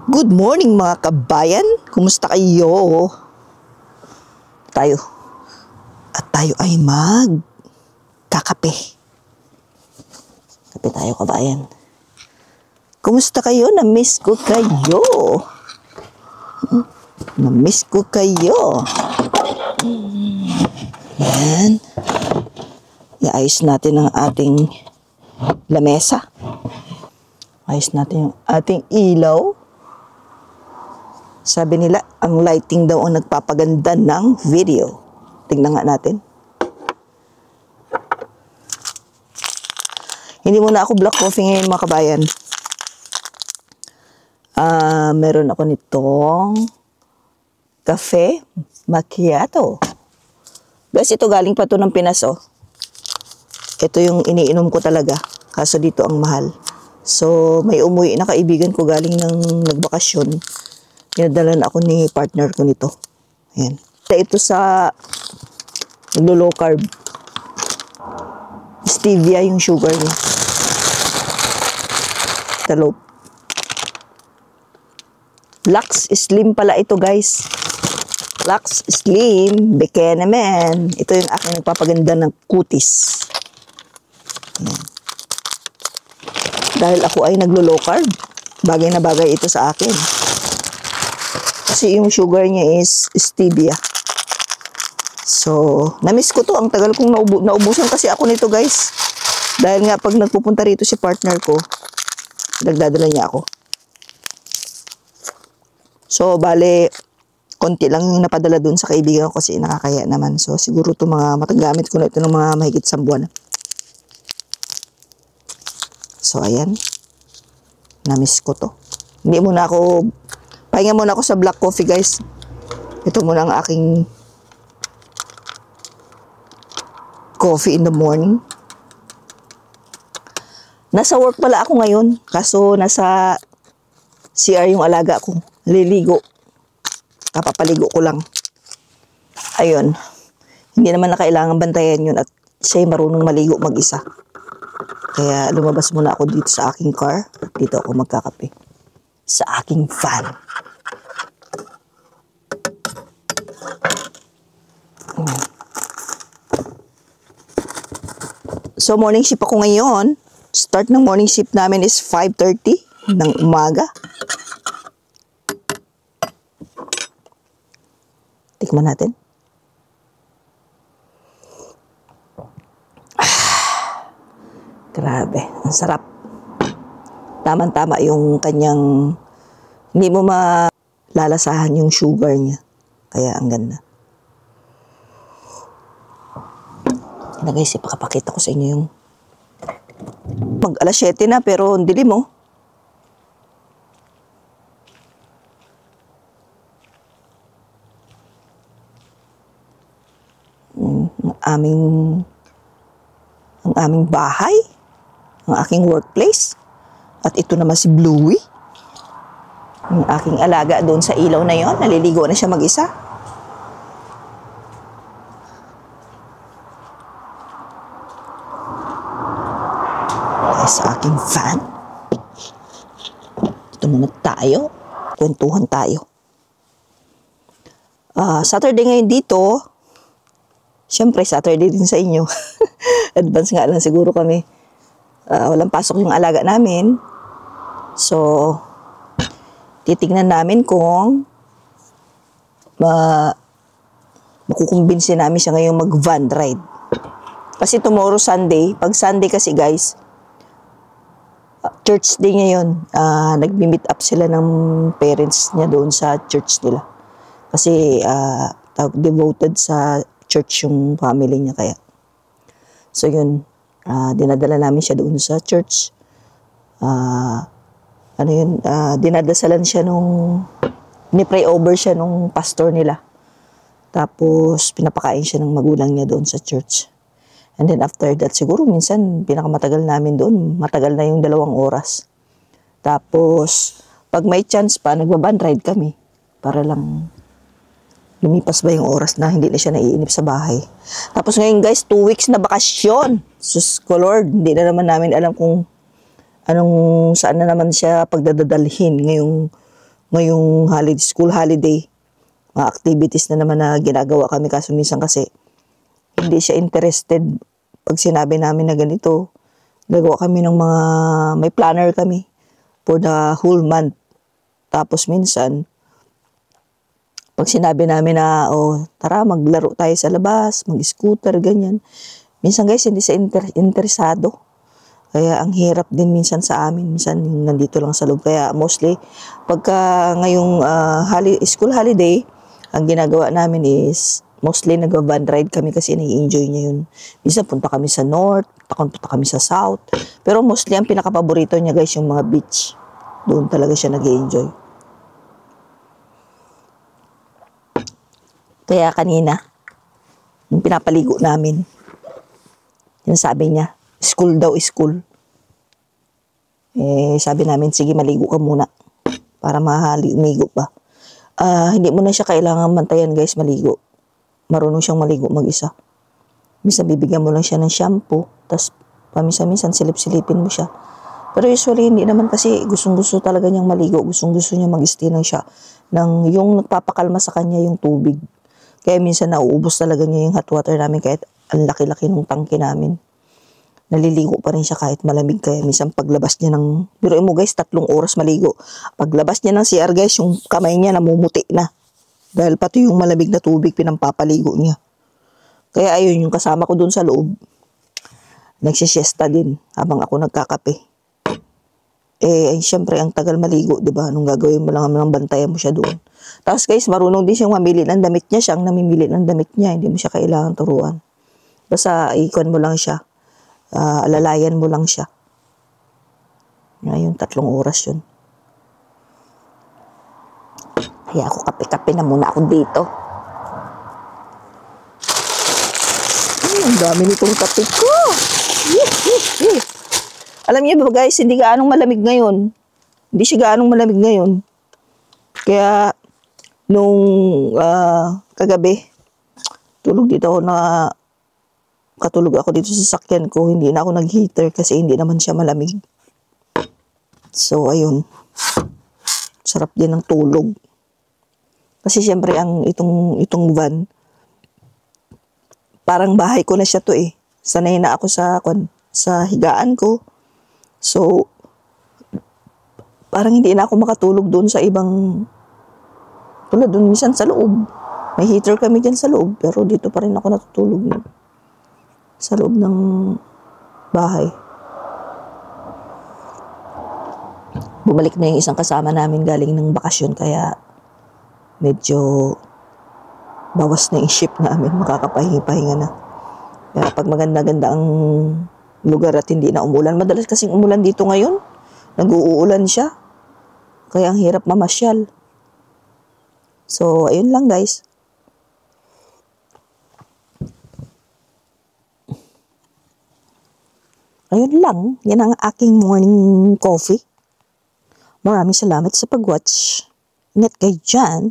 Good morning mga kabayan! Kumusta kayo? Tayo ay magkakape. Kape tayo kabayan. Kumusta kayo? Na-miss ko kayo. Na-miss ko kayo. Yan. Iayos natin ang ating lamesa. Ayos natin yung ating ilaw. Sabi nila, ang lighting daw ang nagpapaganda ng video. Tingnan nga natin. Hindi muna ako black coffee ngayon mga kabayan. Meron ako nitong cafe macchiato. Guys, ito galing pa to ng Pinas, oh. Ito yung iniinom ko talaga. Kaso dito ang mahal. So, may umuwi na kaibigan ko galing ng nagbakasyon. Pinadalan ako ni partner ko nito. Ayan. Ito sa low carb. Stevia yung sugar niya. Talo. Lux Slim pala ito guys. Lux Slim. Bikini man. Ito yung aking nagpapaganda ng kutis. Ayan. Dahil ako ay naglo-low carb. Bagay na bagay ito sa akin. Kasi yung sugar niya is stevia. So, na-miss ko to. Ang tagal kong naubusan kasi ako nito guys. Dahil nga pag nagpupunta rito si partner ko, nagdadala niya ako. So, bale, konti lang yung napadala dun sa kaibigan ko kasi nakakaya naman. So, siguro to mga matagamit ko na ito ng mga mahigit 1 buwan. So, ayan. Na-miss ko to. Hindi muna ako... Pahinga muna ako sa black coffee guys. Ito muna ang aking coffee in the morning. Nasa work pala ako ngayon. Kaso nasa CR yung alaga ko. Liligo. Kapapaligo ko lang. Ayun. Hindi naman na kailangan bantayan yun at siya'y marunong maligo mag-isa. Kaya lumabas muna ako dito sa aking car. Dito ako magkakape. Sa aking fan. So, morning shift ako ngayon. Start ng morning shift namin is 5:30 ng umaga. Tikman natin. Grabe, ang sarap. Tama-tama yung kanyang, hindi mo malalasahan yung sugar niya. Kaya ang ganda. Na guys, ipakapakita ko sa inyo yung mag alas 7 na pero ang dilim mo. Ang aming bahay, ang aking workplace. At ito naman si Bluey. Ang aking alaga doon sa ilaw na yon, naliligo na siya mag-isa. Sa aking fan. Ito muna tayo. Kwentuhan tayo. Saturday ngayon dito. Siyempre, Saturday din sa inyo. Advance nga lang siguro kami. Walang pasok yung alaga namin. So, titignan namin kung makukumbinsi namin siya ngayong mag-van ride. Kasi tomorrow Sunday. Pag Sunday kasi guys, church day ngayon. Nag-meet up sila ng parents niya doon sa church nila. Kasi devoted sa church yung family niya kaya. So yun, dinadala namin siya doon sa church. Dinadasalan siya ni-pray over siya nung pastor nila. Tapos pinapakain siya ng magulang niya doon sa church. And then after that, siguro minsan pinakamatagal namin doon, matagal na yung 2 oras. Tapos, pag may chance pa, nagbaban ride kami. Para lang lumipas ba yung oras na hindi na siya naiinip sa bahay. Tapos ngayon guys, 2 weeks na bakasyon. Sus ko Lord, hindi na naman namin alam kung saan na naman siya pagdadadalhin ngayong ngayong holiday, school holiday, mga activities na naman na ginagawa kami. Kaso minsan kasi, hindi siya interested pag sinabi namin na ganito. Gagawa kami ng mga, may planner kami for the whole month. Tapos minsan, pag sinabi namin na, oh, tara, maglaro tayo sa labas, mag-scooter, ganyan. Minsan guys, hindi siya interesado. Kaya ang hirap din minsan sa amin. Minsan nandito lang sa loob. Kaya mostly, pagka ngayong school holiday, ang ginagawa namin is, mostly nag-van ride kami kasi nai-enjoy niya yun. Minsan punta kami sa north, punta kami sa south. Pero mostly ang pinaka-paborito niya guys, yung mga beach. Doon talaga siya nag-enjoy. Kaya kanina, yung pinapaligo namin, yung sabi niya, school daw, school. Eh, sabi namin, sige, maligo ka muna para umigo pa. Hindi mo na siya kailangan mantayan guys, maligo. Marunong siyang maligo mag-isa. Minsan bibigyan mo lang siya ng shampoo, tapos paminsan-minsan silip-silipin mo siya. Pero usually, hindi naman kasi gustong-gusto talaga niyang maligo. Gustong-gusto niya mag-stay lang siya ng yung nagpapakalma sa kanya yung tubig. Kaya minsan nauubos talaga niya yung hot water namin kahit ang laki-laki ng tangke namin. Naliligo pa rin siya kahit malamig. Kaya minsan paglabas niya ng, biruin mo guys, 3 oras maligo. Paglabas niya ng CR guys, yung kamay niya namumuti na. Dahil pati yung malamig na tubig pinampapaligo niya. Kaya ayun, yung kasama ko dun sa loob, nagsisiesta din habang ako nagkakape. Eh, syempre, ang tagal maligo, di ba? Anong gagawin mo lang ng bantayan mo siya doon. Tapos guys, marunong din siyang mamili ng damit niya. Siya ang namimili ng damit niya. Hindi mo siya kailangan turuan. Basta ikon mo lang siya. Alalayan mo lang siya. Ngayon, 3 oras yun. Kaya ako kape-kape na muna ako dito. Ang dami nitong kape ko. Alam niyo ba guys, hindi gaanong malamig ngayon. Hindi siya gaanong malamig ngayon. Kaya, nung kagabi, katulog ako dito sa sakyan ko, hindi na ako nag-heater kasi hindi naman siya malamig. So, ayun. Sarap din ng tulog. Kasi syempre, itong van, parang bahay ko na siya to eh. Sanay na ako sa higaan ko. So, parang hindi na ako makatulog doon sa ibang, tulad doon minsan sa loob. May heater kami dyan sa loob, pero dito pa rin ako natutulog sa loob ng bahay. Bumalik na yung isang kasama namin galing ng bakasyon, kaya medyo bawas na yung shift namin, makakapahinga na. Kaya pag maganda-ganda ang lugar at hindi na umulan, madalas kasing umulan dito ngayon, nag-uulan siya, kaya ang hirap mamasyal. So, ayun lang guys. Ayun lang, yan ang aking morning coffee. Maraming salamat sa pag-watch. Ingat kayo dyan.